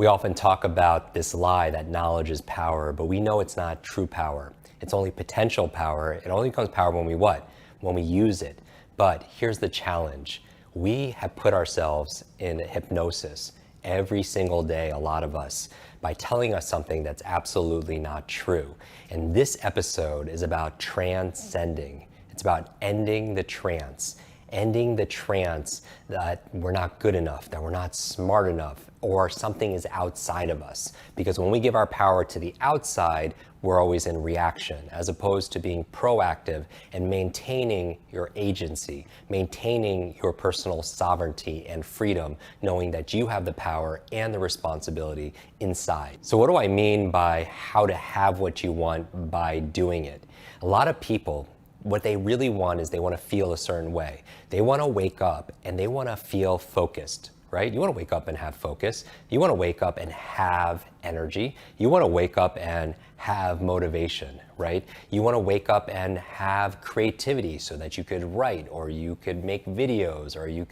We often talk about this lie that knowledge is power, but we know it's not true power. It's only potential power. It only becomes power when we what? When we use it. But here's the challenge. We have put ourselves in hypnosis every single day, a lot of us, by telling us something that's absolutely not true. And this episode is about transcending. It's about ending the trance that we're not good enough, that we're not smart enough, or something is outside of us. Because when we give our power to the outside, we're always in reaction, as opposed to being proactive and maintaining your agency, maintaining your personal sovereignty and freedom, knowing that you have the power and the responsibility inside. So what do I mean by how to have what you want by doing it? A lot of people, what they really want is they want to feel a certain way. They want to wake up and they want to feel focused, right? You want to wake up and have focus. You want to wake up and have energy. You want to wake up and have motivation, right? You want to wake up and have creativity so that you could write, or you could make videos, or you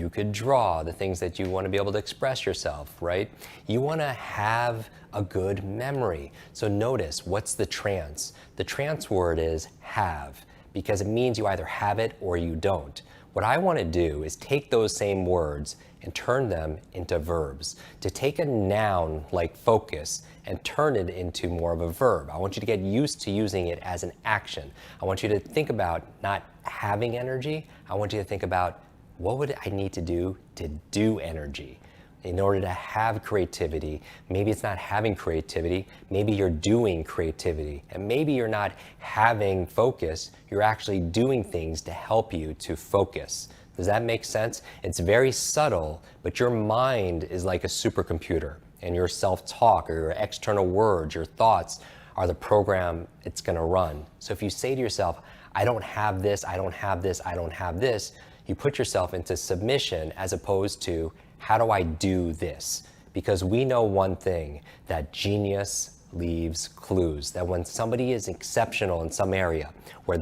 could draw the things that you want to be able to express yourself, right? You want to have a good memory. So notice, what's the trance? The trance word is have, because it means you either have it or you don't. What I want to do is take those same words and turn them into verbs. To take a noun like focus and turn it into more of a verb. I want you to get used to using it as an action. I want you to think about not having energy. I want you to think about, what would I need to do energy? In order to have creativity, maybe it's not having creativity, maybe you're doing creativity, and maybe you're not having focus, you're actually doing things to help you to focus. Does that make sense? It's very subtle, but your mind is like a supercomputer, and your self-talk or your external words, your thoughts are the program it's gonna run. So if you say to yourself, I don't have this, I don't have this, I don't have this, you put yourself into submission as opposed to, how do I do this? Because we know one thing, that genius leaves clues, that when somebody is exceptional in some area where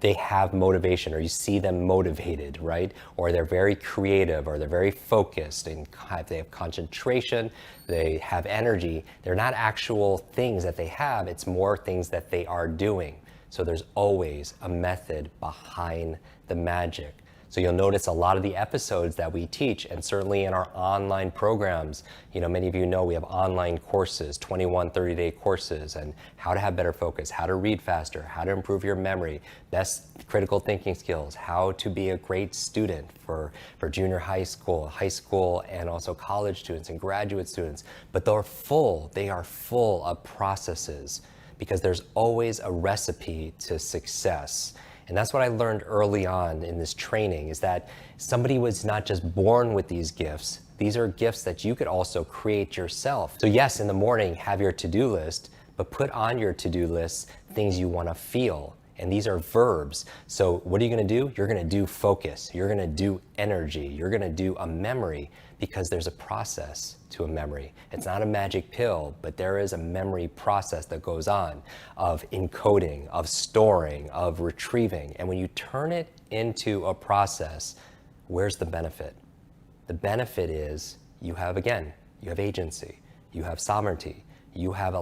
they have motivation, or you see them motivated, right? Or they're very creative, or they're very focused, and they have concentration, they have energy, they're not actual things that they have, it's more things that they are doing. So there's always a method behind the magic. So you'll notice a lot of the episodes that we teach, and certainly in our online programs, many of you know we have online courses, 21 30-day courses, and how to have better focus, how to read faster, how to improve your memory, best critical thinking skills, how to be a great student for junior high school, and also college students and graduate students. But they are full of processes, because there's always a recipe to success. And that's what I learned early on in this training, is that somebody was not just born with these gifts. These are gifts that you could also create yourself. So yes, in the morning, have your to-do list, but put on your to-do list things you want to feel. And these are verbs. So what are you going to do? You're going to do focus. You're going to do energy. You're going to do a memory, because there's a process to a memory. It's not a magic pill, but there is a memory process that goes on of encoding, of storing, of retrieving. And when you turn it into a process, where's the benefit? The benefit is you have agency, you have sovereignty. You have a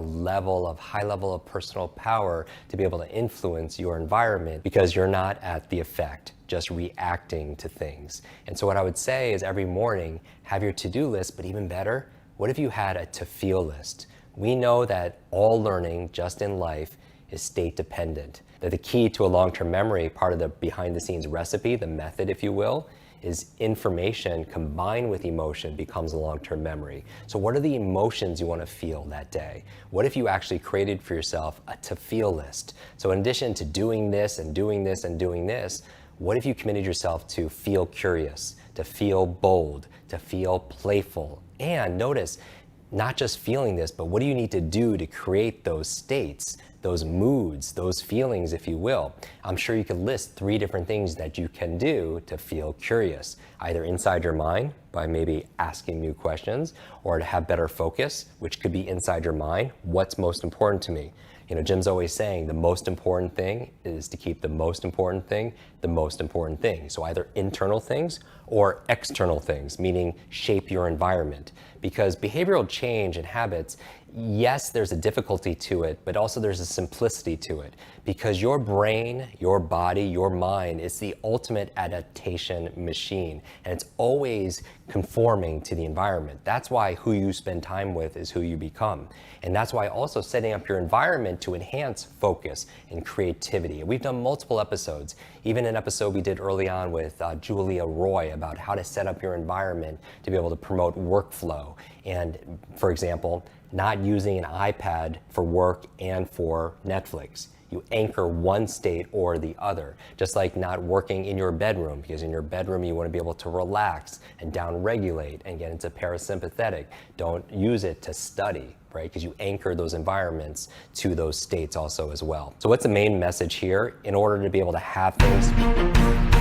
high level of personal power to be able to influence your environment, because you're not at the effect, just reacting to things. And so what I would say is, every morning, have your to-do list, but even better, what if you had a to-feel list? We know that all learning just in life is state dependent. That the key to a long-term memory, part of the behind the scenes recipe, the method, if you will, is information combined with emotion becomes a long-term memory. So what are the emotions you want to feel that day? What if you actually created for yourself a to-feel list? So in addition to doing this and doing this and doing this, what if you committed yourself to feel curious, to feel bold, to feel playful? And notice, not just feeling this, but what do you need to do to create those states, those moods, those feelings, if you will? I'm sure you could list 3 different things that you can do to feel curious, either inside your mind by maybe asking new questions, or to have better focus, which could be inside your mind. What's most important to me? Jim's always saying the most important thing is to keep the most important thing the most important things. So either internal things or external things, meaning shape your environment. Because behavioral change and habits, yes, there's a difficulty to it, but also there's a simplicity to it. Because your brain, your body, your mind is the ultimate adaptation machine, and it's always conforming to the environment. That's why who you spend time with is who you become. And that's why also setting up your environment to enhance focus and creativity. We've done multiple episodes, even an episode we did early on with Julia Roy about how to set up your environment to be able to promote workflow. And for example, not using an iPad for work and for Netflix. You anchor one state or the other, just like not working in your bedroom, because in your bedroom you want to be able to relax and downregulate and get into parasympathetic. Don't use it to study, right? Because you anchor those environments to those states also as well. So what's the main message here? In order to be able to have things